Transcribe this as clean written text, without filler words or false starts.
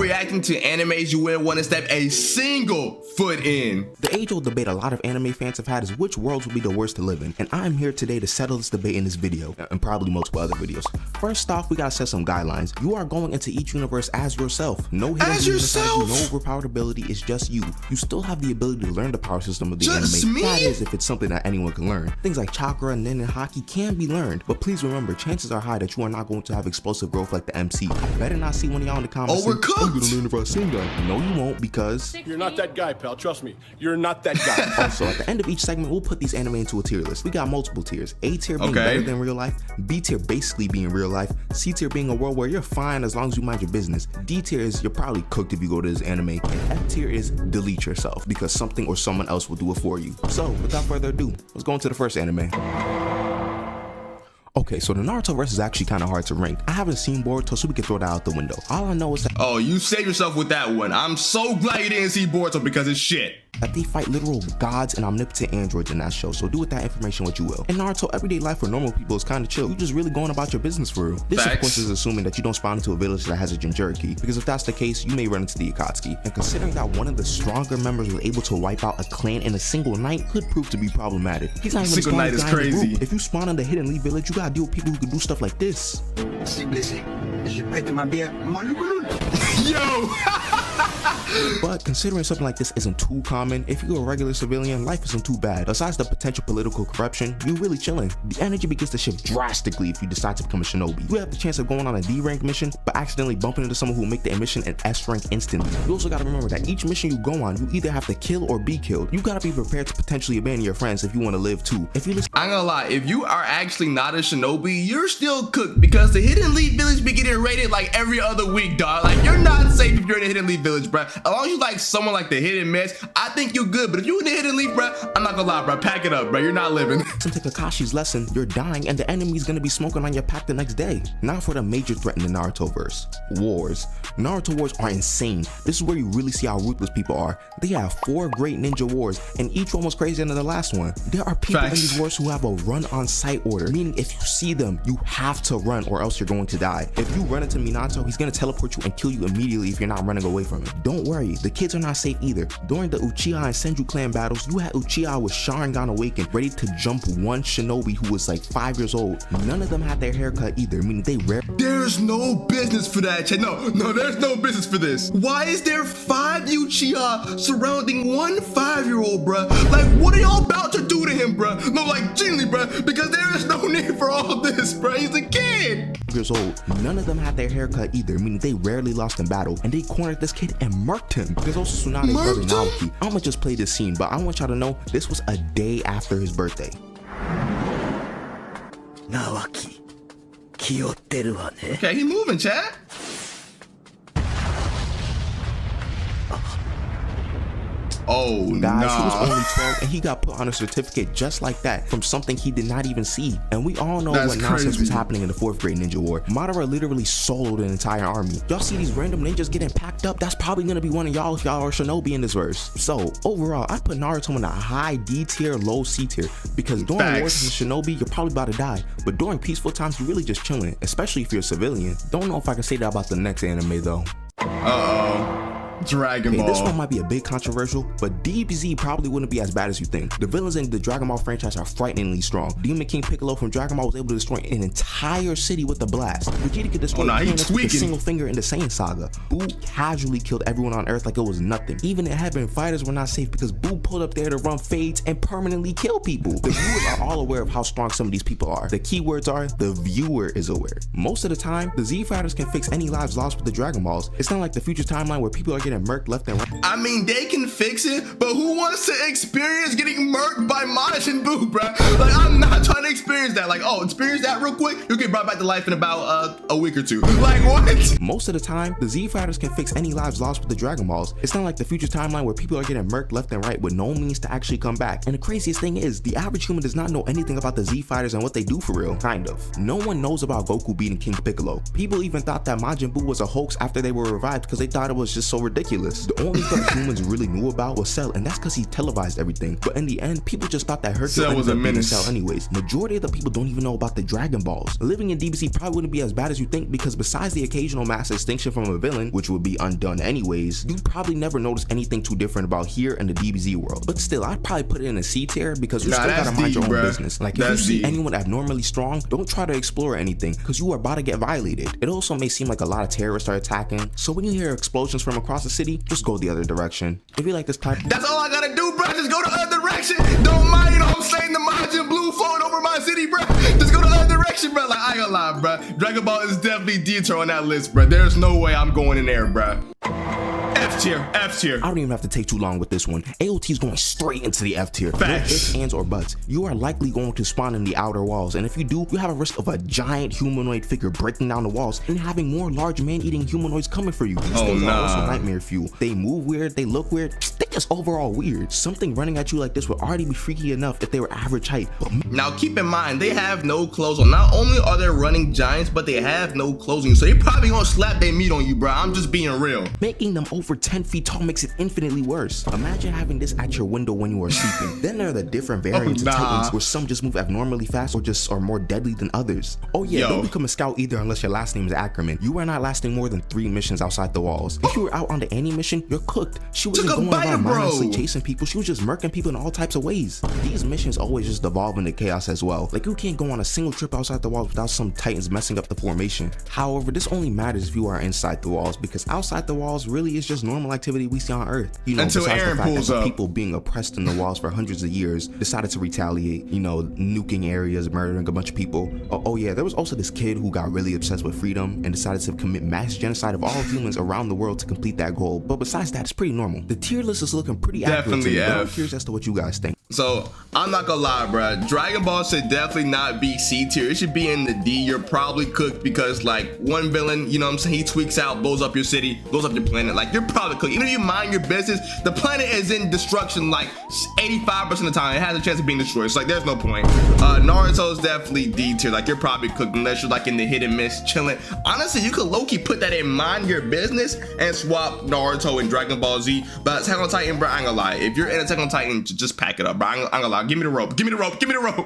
reacting to animes you wouldn't want to step a single foot in. The age-old debate a lot of anime fans have had is which worlds would be the worst to live in, and I'm here today to settle this debate in this video, and probably multiple other videos. First off, we gotta set some guidelines. You are going into each universe as yourself. No hidden no overpowered ability, is just you. You still have the ability to learn the power system of the anime. That is, if it's something that anyone can learn. Things like chakra, nin, and haki can be learned, but please remember, chances are high that you are not going to have explosive growth like the MC. I better not see one of y'all in the comments saying, I'm gonna learn if I sing that. No, you won't, because you're not that guy, pal. Trust me, you're not that guy. Also, at the end of each segment, we'll put these anime into a tier list. We got multiple tiers. A tier being better than real life, B tier basically being real life, C tier being a world where you're fine as long as you mind your business, D tier is you're probably cooked if you go to this anime, and F tier is delete yourself because something or someone else will do it for you. So without further ado, let's go into the first anime. Okay, so the Naruto verse is actually kind of hard to rank. I haven't seen Boruto, so we can throw that out the window. All I know is that— oh, you saved yourself with that one. I'm so glad you didn't see Boruto because it's shit. That they fight literal gods and omnipotent androids in that show, so do with that information what you will. In Naruto, everyday life for normal people is kind of chill. You just really going about your business for real. This of course is assuming that you don't spawn into a village that has a Jinchuriki, because if that's the case, you may run into the Akatsuki. And considering that one of the stronger members was able to wipe out a clan in a single night, could prove to be problemaid. He's not even the strongest guy in the group. If you spawn in the Hidden Leaf village, you gotta deal with people who can do stuff like this. Yo! But considering something like this isn't too common, if you're a regular civilian, life isn't too bad. Besides the potential political corruption, you're really chilling. The energy begins to shift drastically if you decide to become a shinobi. You have the chance of going on a D rank mission, but accidentally bumping into someone who will make the mission an S rank instantly. You also gotta remember that each mission you go on, you either have to kill or be killed. You gotta be prepared to potentially abandon your friends if you want to live too. If you listen— I'm gonna lie, if you are actually not a shinobi, you're still cooked because the Hidden Leaf village be getting raided like every other week, dog. Like, you're not safe if you're in the Hidden Leaf village, bruh. As long as you like someone like the Hidden Mess, I think you're good. But if you in the Hidden Leaf, bruh, I'm not gonna lie, bruh, pack it up, bruh. You're not living. Listen to Kakashi's lesson, you're dying and the enemy's gonna be smoking on your pack the next day. Now for the major threat in the Naruto verse. Wars. Naruto wars are insane. This is where you really see how ruthless people are. They have 4 great ninja wars, and each one was crazier than the last one. There are people in these wars who have a run on sight order, meaning if you see them, you have to run or else you're going to die. If you run into Minato, he's gonna teleport you and kill you immediately if you're not running away from him. Don't worry, the kids are not safe either. During the Uchiha and Senju clan battles, you had Uchiha with Sharingan awakened, ready to jump one shinobi who was like 5 years old. None of them had their hair cut either, meaning they rare— there's no business for that, chat. No, there's no business for this. Why is there 5 Uchiha surrounding one 5-year-old, bruh? Like, what are y'all about to do to him, bruh? No, like, genuinely, bruh, because there is no need for all this, bruh. He's a kid. Years old. None of them had their hair cut either, meaning they rarely lost in battle, and they cornered this kid and murked him. There's also Tsunade's brother Naoki. I'ma just play this scene, but I want y'all to know this was a day after his birthday. Naoki, okay, he moving, chat. Oh, guys, he was only 12 and he got put on a certificate just like that from something he did not even see. And we all know what nonsense was happening in the 4th grade ninja war. Madara literally soloed an entire army. Y'all see these random ninjas getting packed up? That's probably gonna be one of y'all if y'all are shinobi in this verse. So overall, I put Naruto in a high D tier, low C tier, because during wars as a shinobi, you're probably about to die. But during peaceful times, you're really just chilling, especially if you're a civilian. Don't know if I can say that about the next anime though. Dragon Ball. This one might be a bit controversial, but DBZ probably wouldn't be as bad as you think. The villains in the Dragon Ball franchise are frighteningly strong. Demon King Piccolo from Dragon Ball was able to destroy an entire city with a blast. Vegeta could destroy planets with a single finger in the Saiyan saga. Boo casually killed everyone on Earth like it was nothing. Even in heaven, fighters were not safe because Boo pulled up there to run fades and permanently kill people. The viewers are all aware of how strong some of these people are. The keywords are, the viewer is aware. Most of the time, the Z Fighters can fix any lives lost with the Dragon Balls. It's not like the future timeline where people are getting murked left and right. I mean, they can fix it, but who wants to experience getting murked by Majin Buu, bro? Like, I'm not trying to experience that. Like, oh, experience that real quick, you'll get brought back to life in about a week or two. Like, what? Most of the time, the Z Fighters can fix any lives lost with the Dragon Balls. It's not like the future timeline where people are getting murked left and right with no means to actually come back. And the craziest thing is, the average human does not know anything about the Z Fighters and what they do for real. Kind of. No one knows about Goku beating King Piccolo. People even thought that Majin Buu was a hoax after they were revived because they thought it was just so ridiculous. The only threat humans really knew about was Cell, and that's because he televised everything. But in the end, people just thought that Hercule Cell was a ended up being menace. Cell anyways. Majority of the people don't even know about the Dragon Balls. Living in DBZ probably wouldn't be as bad as you think, because besides the occasional mass extinction from a villain, which would be undone anyways, you'd probably never notice anything too different about here in the DBZ world. But still, I'd probably put it in a C tier, because you still gotta mind your own business. Like, if you see anyone abnormally strong, don't try to explore anything, because you are about to get violated. It also may seem like a lot of terrorists are attacking, so when you hear explosions from across the city, just go the other direction. If you like this type, that's all I gotta do, bro. Just go the other direction. Don't mind, you know what I'm saying, the Majin Blue flowing over my city, bro. Just go the other direction, bro. Like, I ain't gonna lie, bro. Dragon Ball is definitely D tier on that list, bro. There's no way I'm going in there, bro. F tier, F tier. I don't even have to take too long with this one. AOT is going straight into the F tier. No ifs, ands, or buts. You are likely going to spawn in the outer walls, and if you do, you have a risk of a giant humanoid figure breaking down the walls and having more large man-eating humanoids coming for you. These things are also nightmare fuel. They move weird, they look weird, they just overall weird. Something running at you like this would already be freaky enough if they were average height. Now keep in mind, they have no clothes on. Not only are they running giants, but they have no clothing, so they probably gonna slap their meat on you, bro. I'm just being real. Making them over 10 feet tall makes it infinitely worse. Imagine having this at your window when you are sleeping. Then there are the different variants of Titans, where some just move abnormally fast or just are more deadly than others. Oh yeah, don't become a scout either unless your last name is Ackerman. You are not lasting more than 3 missions outside the walls. If you were out on the Annie mission, you're cooked. She wasn't going around mindlessly chasing people, she was just murking people in all types of ways. These missions always just devolve into chaos as well. Like, you can't go on a single trip outside the walls without some Titans messing up the formation. However, this only matters if you are inside the walls, because outside the walls really is just normal activity we see on Earth. You know, until Aaron pulls up. People being oppressed in the walls for hundreds of years decided to retaliate, you know, nuking areas, murdering a bunch of people. Oh yeah, there was also this kid who got really obsessed with freedom and decided to commit mass genocide of all humans around the world to complete that goal. But besides that, it's pretty normal. The tier list is looking pretty accurate to me, but I'm curious as to what you guys think. So, I'm not gonna lie, bro. Dragon Ball should definitely not be C tier. It should be in the D. You're probably cooked because, like, one villain, you know what I'm saying, he tweaks out, blows up your city, blows up your planet. Like, you're probably cooked. Even if you mind your business, the planet is in destruction like 85% of the time. It has a chance of being destroyed. So, like, there's no point. Naruto is definitely D tier. Like, you're probably cooked unless you're, like, in the hit and miss, chilling. Honestly, you could low-key put that in mind your business and swap Naruto and Dragon Ball Z. But Attack on Titan, bro, I ain't gonna lie. If you're in Attack on Titan, just pack it up, bro. I ain't gonna lie. Give me the rope. Give me the rope. Give me the rope.